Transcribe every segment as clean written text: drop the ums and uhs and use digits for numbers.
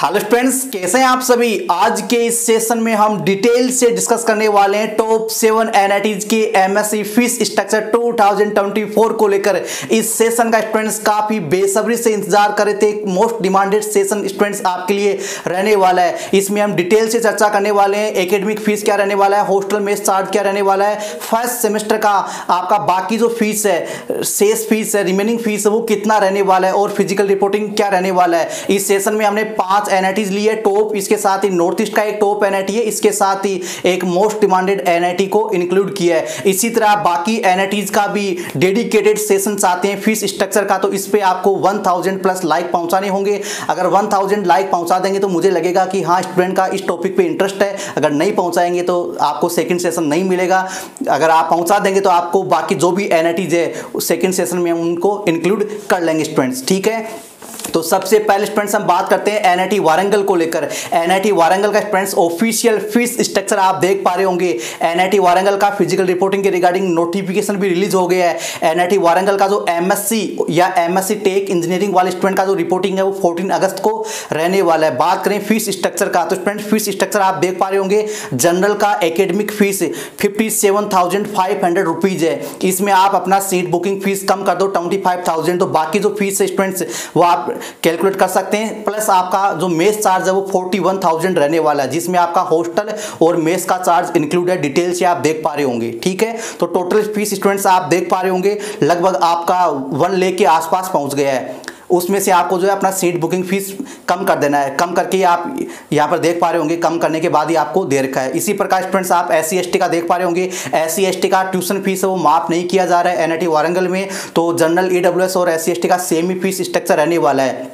Hello friends, कैसे हैं आप सभी। आज के इस सेशन में हम डिटेल से डिस्कस करने वाले हैं टॉप 7 एनआईटीज के एमएससी फीस स्ट्रक्चर 2024 को लेकर। इस सेशन का स्टूडेंट्स काफी बेसब्री से इंतजार कर रहे थे। मोस्ट डिमांडेड सेशन स्टूडेंट्स आपके लिए रहने वाला है। इसमें हम डिटेल से चर्चा करने वाले हैं। एकेडमिक फीस क्या रहने वाला है, हॉस्टल मेस चार्ज क्या रहने वाला है, फर्स्ट सेमेस्टर का आपका बाकी जो फीस है, शेष फीस है, रिमेनिंग फीस है, वो कितना रहने वाला है और फिजिकल रिपोर्टिंग क्या रहने वाला है। इस सेशन में हमने 5 एनआईटीज ली है टॉप। इसके साथ ही नॉर्थ ईस्ट का एक टॉप एनआईटी है, इसके साथ ही एक मोस्ट डिमांडेड एनआईटी को इंक्लूड किया है। इसी तरह बाकी एनआईटीज का भी डेडिकेटेड सेशन चाहते हैं फीस स्ट्रक्चर का, तो इस पे आपको 1000 प्लस लाइक पहुंचाने होंगे। अगर 1000 लाइक पहुंचा देंगे तो मुझे लगेगा कि हाँ, स्टूडेंट का इस टॉपिक पे इंटरेस्ट है। अगर नहीं पहुंचाएंगे तो आपको सेकंड सेशन नहीं मिलेगा। अगर आप पहुंचा देंगे तो आपको बाकी जो भी एनआईटीज है सेकंड सेशन में हम उनको इंक्लूड कर लेंगे स्टूडेंट्स, ठीक है। तो सबसे पहले स्टूडेंट्स हम बात करते हैं एनआईटी वारंगल को लेकर। एनआईटी वारंगल का स्टूडेंट्स ऑफिशियल फीस स्ट्रक्चर आप देख पा रहे होंगे। एनआईटी वारंगल का फिजिकल रिपोर्टिंग के रिगार्डिंग नोटिफिकेशन भी रिलीज हो गया है। एनआईटी वारंगल का जो एमएससी या एमएससी टेक इंजीनियरिंग वाले स्टूडेंट का जो रिपोर्टिंग है वो 14 अगस्त को रहने वाला है। बात करें फीस स्ट्रक्चर का, तो स्टूडेंट फीस स्ट्रक्चर आप देख पा रहे होंगे। जनरल का एकेडमिक फीस 57,500 रुपीज है। इसमें आप अपना सीट बुकिंग फीस कम कर दो 25,000, तो बाकी जो फीस है स्टूडेंट्स वो आप कैलकुलेट कर सकते हैं। प्लस आपका जो मेस चार्ज है वो 41,000 रहने वाला है, जिसमें आपका हॉस्टल और मेस का चार्ज इंक्लूड है। डिटेल से आप देख पा रहे होंगे, ठीक है। तो टोटल फीस स्टूडेंट्स आप देख पा रहे होंगे लगभग आपका 1 लाख के आसपास पहुंच गया है। उसमें से आपको जो है अपना सीट बुकिंग फीस कम कर देना है। कम करके आप यहाँ पर देख पा रहे होंगे, कम करने के बाद ही आपको दे रखा है। इसी प्रकार स्टूडेंट्स आप SC ST का देख पा रहे होंगे। SC ST का ट्यूशन फीस है वो माफ नहीं किया जा रहा है एनआईटी वारंगल में। तो जनरल EWS और SC ST का सेम ही फीस स्ट्रक्चर रहने वाला है।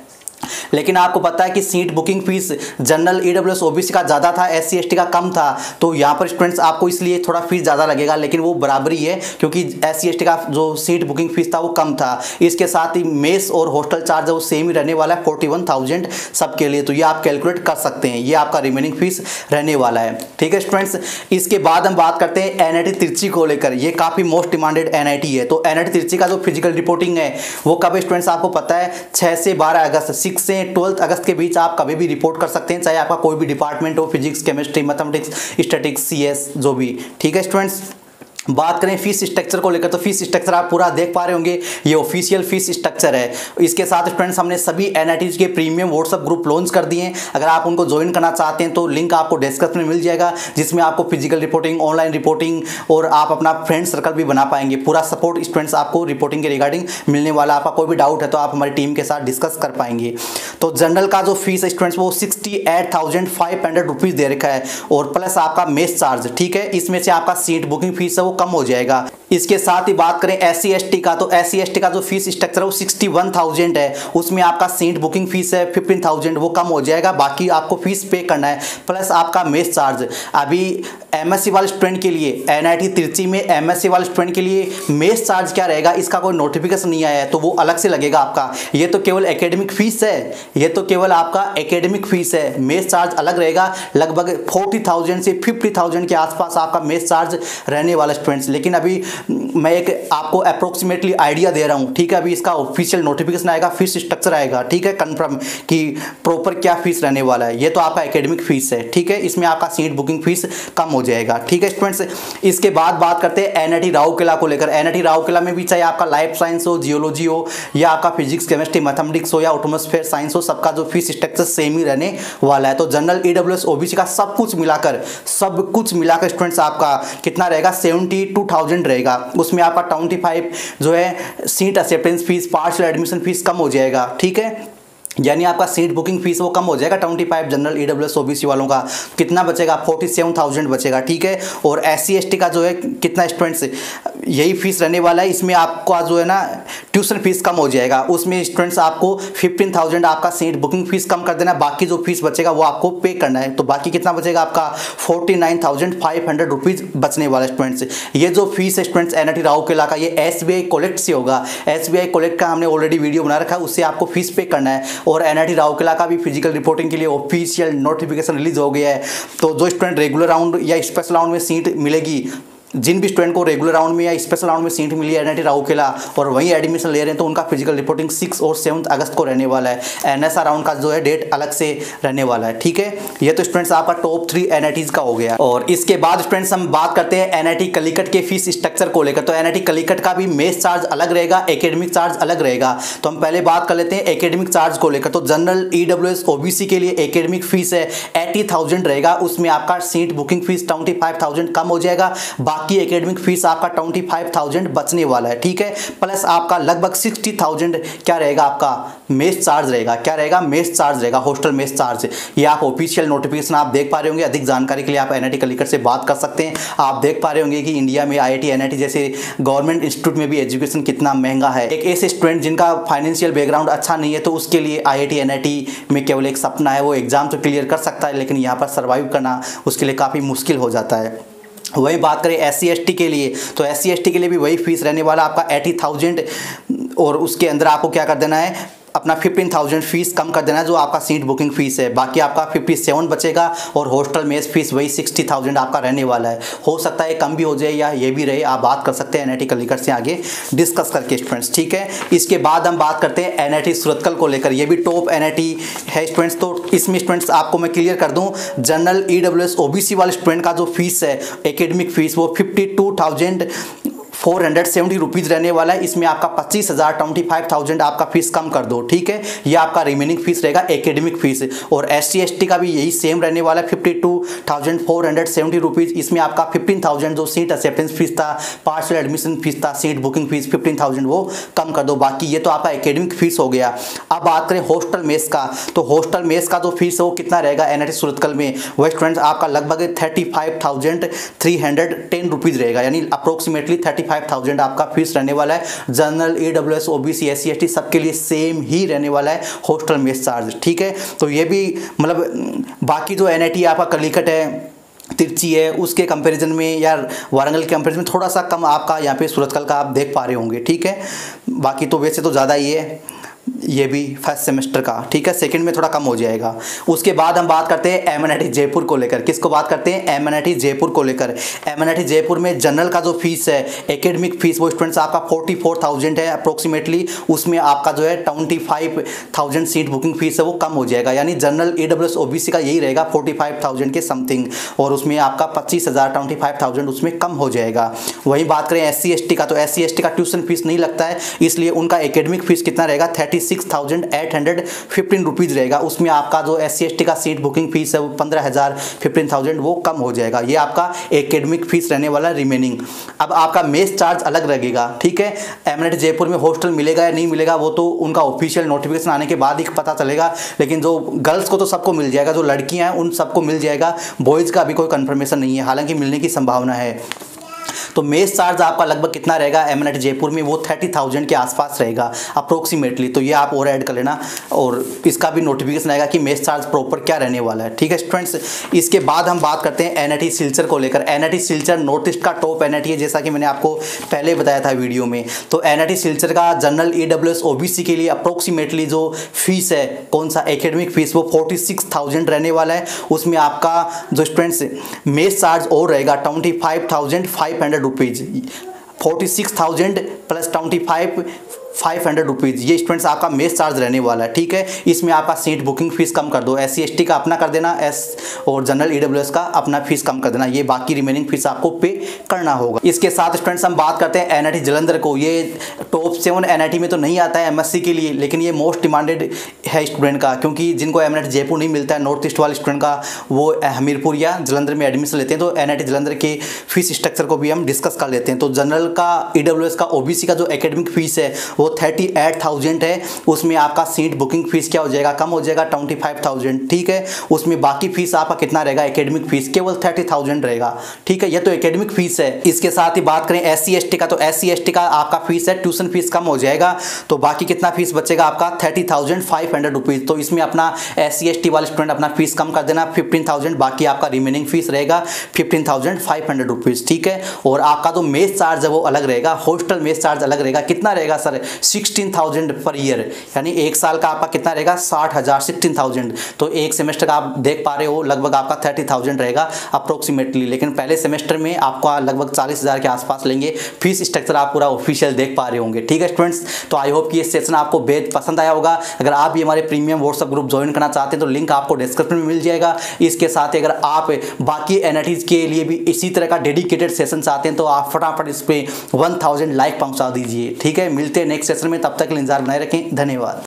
लेकिन आपको पता है कि seat booking fees general EWS OBC का ज़्यादा था, SC ST का कम था। तो यहाँ पर स्टूडेंट्स आपको इसलिए थोड़ा फीस ज़्यादा लगेगा, लेकिन वो बराबरी है क्योंकि SC ST का जो सीट बुकिंग फीस था वो कम था। इसके साथ ही मेस और हॉस्टल चार्ज है वो सेम ही रहने वाला है 41,000 सबके लिए। तो ये आप कैलकुलेट कर सकते हैं, ये आपका रिमेनिंग फीस रहने वाला है, ठीक है स्टूडेंट्स। इसके बाद हम बात करते हैं एनआईटी तिरची को लेकर। ये काफ़ी मोस्ट डिमांडेड एनआईटी है। तो एनआईटी तिरची का जो फिजिकल रिपोर्टिंग है वो कब स्टूडेंट्स आपको पता है, 6 से 12 अगस्त, 6 से 12 अगस्त के बीच आप कभी भी रिपोर्ट कर सकते हैं, चाहे आपका कोई भी डिपार्टमेंट हो, physics, chemistry, mathematics, statics, CS जो भी, ठीक है स्टूडेंट्स। बात करें फीस स्ट्रक्चर को लेकर, तो फीस स्ट्रक्चर आप पूरा देख पा रहे होंगे। ये ऑफिशियल फीस स्ट्रक्चर है। इसके साथ स्टूडेंट्स हमने सभी एनआईटीज के प्रीमियम व्हाट्सएप ग्रुप लॉन्च कर दिए हैं। अगर आप उनको ज्वाइन करना चाहते हैं तो लिंक आपको डिस्क्रिप्शन में मिल जाएगा, जिसमें आपको फिजिकल रिपोर्टिंग, ऑनलाइन रिपोर्टिंग और आप अपना फ्रेंड सर्कल भी बना पाएंगे। पूरा सपोर्ट स्टूडेंट्स आपको रिपोर्टिंग के रिगार्डिंग मिलने वाला। आपका कोई भी डाउट है तो आप हमारी टीम के साथ डिस्कस कर पाएंगे। तो जनरल का जो फीस है स्टूडेंट्स वो 68,500 रुपीज़ दे रखा है, और प्लस आपका मेस चार्ज, ठीक है। इसमें से आपका सीट बुकिंग फीस है वो कम हो जाएगा। इसके साथ ही बात करें SC ST का, तो SC ST का जो फीस स्ट्रक्चर है वो 61,000 है। उसमें आपका सीट बुकिंग फीस है 15,000, वो कम हो जाएगा। बाकी आपको फीस पे करना है, प्लस आपका मेस चार्ज। अभी MSc वाले स्टूडेंट के लिए, एनआईटी तिरची में MSc वाले स्टूडेंट के लिए मेस चार्ज क्या रहेगा, इसका कोई नोटिफिकेशन नहीं आया है, तो वो अलग से लगेगा आपका। ये तो केवल एकेडमिक फीस है, ये तो केवल आपका एकेडमिक फीस है। मेस चार्ज अलग रहेगा, लगभग 40,000 से 50,000 के आसपास आपका मेस चार्ज रहने वाला स्टूडेंट्स। लेकिन अभी मैं एक आपको अप्रोक्सीमेटली आइडिया दे रहा हूँ, ठीक है। अभी इसका ऑफिशियल नोटिफिकेशन आएगा, फीस स्ट्रक्चर आएगा, ठीक है, कंफर्म कि प्रॉपर क्या फीस रहने वाला है। ये तो आपका एकेडमिक फीस है, ठीक है। इसमें आपका सीट बुकिंग फीस कम हो जाएगा, ठीक है स्टूडेंट्स। इसके बाद बात करते हैं एनआईटी राउरकेला को लेकर। एनआईटी राउरकेला में भी चाहे आपका लाइफ साइंस हो, जियोलॉजी हो, या आपका फिजिक्स, केमिस्ट्री, मैथमेटिक्स हो, या एटमॉस्फेयर साइंस हो, सबका जो फीस स्ट्रक्चर सेम ही रहने वाला है। तो जनरल EWS OBC का सब कुछ मिलाकर स्टूडेंट्स आपका कितना रहेगा, 72,000 रहेगा। उसमें आपका 25 जो है seat acceptance fee, partial admission fee कम हो जाएगा, ठीक है। यानी आपका सीट बुकिंग फीस वो कम हो जाएगा 25 जनरल EWS OBC वालों का। कितना बचेगा, 47,000 बचेगा, ठीक है। और SC ST का जो है कितना स्टूडेंट्स, यही फीस रहने वाला है। इसमें आपका जो है ना ट्यूशन फीस कम हो जाएगा। उसमें स्टूडेंट्स आपको 15,000 आपका सीट बुकिंग फीस कम कर देना, बाकी जो फीस बचेगा वो आपको पे करना है। तो बाकी कितना बचेगा आपका 49,500 रुपीज़ बचने वाला स्टूडेंट्स। ये जो फीस है स्टूडेंट्स एनआईटी राउरकेला का, ये SBI कलेक्ट से होगा। SBI कलेक्ट का हमने ऑलरेडी वीडियो बना रखा है, उससे आपको फीस पे करना है। और एनआईटी राउरकेला का भी फिजिकल रिपोर्टिंग के लिए ऑफिशियल नोटिफिकेशन रिलीज हो गया है। तो जो स्टूडेंट रेगुलर राउंड या स्पेशल राउंड में सीट मिलेगी जिन भी स्टूडेंट को रेगुलर राउंड में या स्पेशल राउंड में सीट मिली है एनआईटी राउरकेला और वहीं एडमिशन ले रहे हैं तो उनका फिजिकल रिपोर्टिंग 6 और 7 अगस्त को रहने वाला है। एनएसआर राउंड का जो है डेट अलग से रहने वाला है। ठीक है, ये तो स्टूडेंट्स आपका टॉप 3 एनआईटीज का हो गया। और इसके बाद स्टूडेंट्स हम बात करते हैं एनआईटी कलिकट के फीस स्ट्रक्चर को लेकर। तो एनआईटी कलिकट का भी मेस चार्ज अलग रहेगा, एकेडमिक चार्ज अलग रहेगा। तो हम पहले बात कर लेते हैं एकेडमिक चार्ज को लेकर। तो जनरल ईडब्ल्यूएस ओबीसी के लिए एकेडमिक फीस है 80,000 रहेगा, उसमें आपका सीट बुकिंग फीस 25,000 कम हो जाएगा, बाकी एकेडमिक फीस आपका 25,000 बचने वाला है। ठीक है, प्लस आपका लगभग 60,000 क्या रहेगा, आपका मेस चार्ज रहेगा। क्या रहेगा, मेस चार्ज रहेगा, हॉस्टल मेस चार्ज। ये आप ऑफिशियल नोटिफिकेशन आप देख पा रहे होंगे। अधिक जानकारी के लिए आप एनआईटी कलिकट से बात कर सकते हैं। आप देख पा रहे होंगे कि इंडिया में आईआईटी एनआईटी जैसे गवर्नमेंट इंस्टीट्यूट में भी एजुकेशन कितना महंगा है। एक ऐसे स्टूडेंट जिनका फाइनेंशियल बैकग्राउंड अच्छा नहीं है तो उसके लिए आईआईटी एनआईटी में केवल एक सपना है, वो एग्जाम तो क्लियर कर सकता है लेकिन यहाँ पर सर्वाइव करना उसके लिए काफ़ी मुश्किल हो जाता है। वही बात करें SC/ST के लिए, तो SC/ST के लिए भी वही फीस रहने वाला आपका 80,000 और उसके अंदर आपको क्या कर देना है, अपना 15,000 फीस कम कर देना है जो आपका सीट बुकिंग फीस है। बाकी आपका 57 बचेगा और हॉस्टल मेस फीस वही 60,000 आपका रहने वाला है। हो सकता है कम भी हो जाए या ये भी रहे, आप बात कर सकते हैं एनआईटी कलिकट से आगे डिस्कस करके स्टूडेंट्स। ठीक है, इसके बाद हम बात करते हैं एनआईटी सूरतकल को लेकर। ये भी टॉप एनआईटी है स्टूडेंट्स। तो इसमें स्टूडेंट्स आपको मैं क्लियर कर दूँ, जनरल ईडब्ल्यूएस ओबीसी वाले स्टूडेंट का जो फीस है एकेडमिक फीस वो 52,470 रुपीज़ रहने वाला है। इसमें आपका 25,000 25,000 आपका फीस कम कर दो। ठीक है, ये आपका रिमेनिंग फीस रहेगा एकेडमिक फीस। और SC/ST का भी यही सेम रहने वाला है 52,470 रुपीज़। इसमें आपका 15,000 जो सीट एक्सेप्टेंस फीस था, पार्शियल एडमिशन फीस था, सीट बुकिंग फीस 15,000 वो कम कर दो। बाकी ये तो आपका एकेडमिक फीस हो गया। अब बात करें हॉस्टल मेस का, तो हॉस्टल मेस का जो फीस है वो कितना रहेगा एनआईटी सूरतकल में, वह स्टूडेंट्स आपका लगभग 35,310 रुपीज़ रहेगा, यानी अप्रोक्सीमेटली 35,000 आपका फीस रहने वाला है। जनरल ईडब्ल्यूएस ओबीसी SC/ST सबके लिए सेम ही रहने वाला है हॉस्टल मेस चार्ज। ठीक है, तो ये भी मतलब बाकी जो एनआईटी आपका कलिकट है, तिरची है, उसके कंपैरिजन में या वारंगल के कंपैरिजन में थोड़ा सा कम आपका यहाँ पे सूरतकल का आप देख पा रहे होंगे। ठीक है, बाकी तो वैसे तो ज़्यादा ही है ये भी फर्स्ट सेमेस्टर का। ठीक है, सेकंड में थोड़ा कम हो जाएगा। उसके बाद हम बात करते हैं एमएनआईटी जयपुर को लेकर। किसको बात करते हैं, एमएनआईटी जयपुर को लेकर। एमएनआईटी जयपुर में जनरल का जो फीस है एकेडमिक फीस वो स्टूडेंट्स आपका 44,000 है अप्रोक्सीमेटली। उसमें आपका जो है 25,000 सीट बुकिंग फीस है वो कम हो जाएगा, यानी जनरल ईडब्ल्यूएस ओबीसी का यही रहेगा 45,000 के समथिंग, और उसमें आपका 25,000 25,000 उसमें कम हो जाएगा। वहीं बात करें SC/ST का, तो SC/ST का ट्यूशन फीस नहीं लगता है, इसलिए उनका एकेडमिक फीस कितना रहेगा 36,815 रुपीज़ रहेगा। उसमें आपका जो SC/ST का सीट बुकिंग फीस है वो 15,000 15,000 वो कम हो जाएगा। ये आपका एकेडमिक फीस रहने वाला रिमेनिंग। अब आपका मेस चार्ज अलग लगेगा। ठीक है, एमएनआईटी जयपुर में हॉस्टल मिलेगा या नहीं मिलेगा वो तो उनका ऑफिशियल नोटिफिकेशन आने के बाद ही पता चलेगा, लेकिन जो गर्ल्स को तो सबको मिल जाएगा, जो लड़कियां हैं उन सबको मिल जाएगा। बॉयज़ का अभी कोई कंफर्मेशन नहीं है, हालांकि मिलने की संभावना है। तो मेस चार्ज आपका लगभग कितना रहेगा एमएनआईटी जयपुर में, वो 30,000 के आसपास रहेगा अप्रोक्सीमेटली। तो ये आप और ऐड कर लेना, और इसका भी नोटिफिकेशन आएगा कि मेस चार्ज प्रॉपर क्या रहने वाला है। ठीक है स्टूडेंट्स, इसके बाद हम बात करते हैं एनआईटी सिलचर को लेकर। एनआईटी सिलचर नॉर्थ ईस्ट का टॉप एनआईटी है, जैसा कि मैंने आपको पहले बताया था वीडियो में। तो एनआईटी सिलचर का जनरल ईडब्ल्यूएस ओबीसी के लिए अप्रोक्सीमेटली जो फीस है, कौन सा एकेडमिक फीस, वो 46,000 रहने वाला है। उसमें आपका जो स्टूडेंट्स मेस चार्ज और रहेगा 25,500 रुपीज़, 46,000 प्लस 25,500 रुपीज़, ये स्टूडेंट्स आपका मेस चार्ज रहने वाला है। ठीक है, इसमें आपका सीट बुकिंग फीस कम कर दो, SC/ST का अपना कर देना, और जनरल ईडब्ल्यूएस का अपना फीस कम कर देना, ये बाकी रिमेनिंग फीस आपको पे करना होगा। इसके साथ स्टूडेंट्स हम बात करते हैं एनआईटी जालंधर को। ये टॉप 7 एनआईटी में तो नहीं आता है MSc के लिए, लेकिन ये मोस्ट डिमांडेड है स्टूडेंट का, क्योंकि जिनको एमएनआईटी जयपुर नहीं मिलता है, नॉर्थ ईस्ट वाले स्टूडेंट का, वो हमीरपुर या जालंधर में एडमिशन लेते हैं। तो एनआईटी जालंधर के फीस स्ट्रक्चर को भी हम डिस्कस कर लेते हैं। तो जनरल का, ईडब्ल्यूएस का, ओबीसी का जो एकेडमिक फीस है वो 38,000 है। उसमें आपका सीट बुकिंग फीस क्या हो जाएगा, कम हो जाएगा 25,000। ठीक है, उसमें बाकी फीस आपका कितना रहेगा, एकेडमिक फीस केवल 30,000 रहेगा। ठीक है, ये तो एकेडमिक फीस है। इसके साथ ही बात करें SC/ST का, तो SC/ST का आपका फीस है, ट्यूशन फीस कम हो जाएगा, तो बाकी कितना फीस बचेगा आपका 30,500 रुपीज़। तो इसमें अपना SC/ST वाले स्टूडेंट अपना फीस कम कर देना 15,000, बाकी आपका रिमेनिंग फीस रहेगा 15,500 रुपीज़। ठीक है, और आपका जो मेस चार्ज है वो अलग रहेगा, हॉस्टल मेस चार्ज अलग रहेगा। कितना रहेगा सर, 16,000 पर ईयर, यानी एक साल का आपका कितना रहेगा 60,000 16,000। तो एक सेमेस्टर का आप देख पा रहे हो लगभग आपका 30,000 रहेगा अप्रोक्सीमेटली, लेकिन पहले सेमेस्टर में आपका लगभग 40,000 के आसपास लेंगे। फीस स्ट्रक्चर आप पूरा ऑफिशियल देख पा रहे होंगे। ठीक है स्टूडेंट्स, तो आई होप कि ये सेशन आपको बेहद पसंद आया होगा। अगर आप भी हमारे प्रीमियम व्हाट्सएप ग्रुप ज्वाइन करना चाहते हैं तो लिंक आपको डिस्क्रिप्शन में मिल जाएगा। इसके साथ ही अगर आप बाकी एनआईटीज के लिए भी इसी तरह का डेडिकेटेड सेशन चाहते हैं तो आप फटाफट इस पे 1000 लाइक पहुंचा दीजिए। ठीक है, मिलते हैं नेक्स्ट सेशन में, तब तक के लिए इंतजार बनाए रखें। धन्यवाद।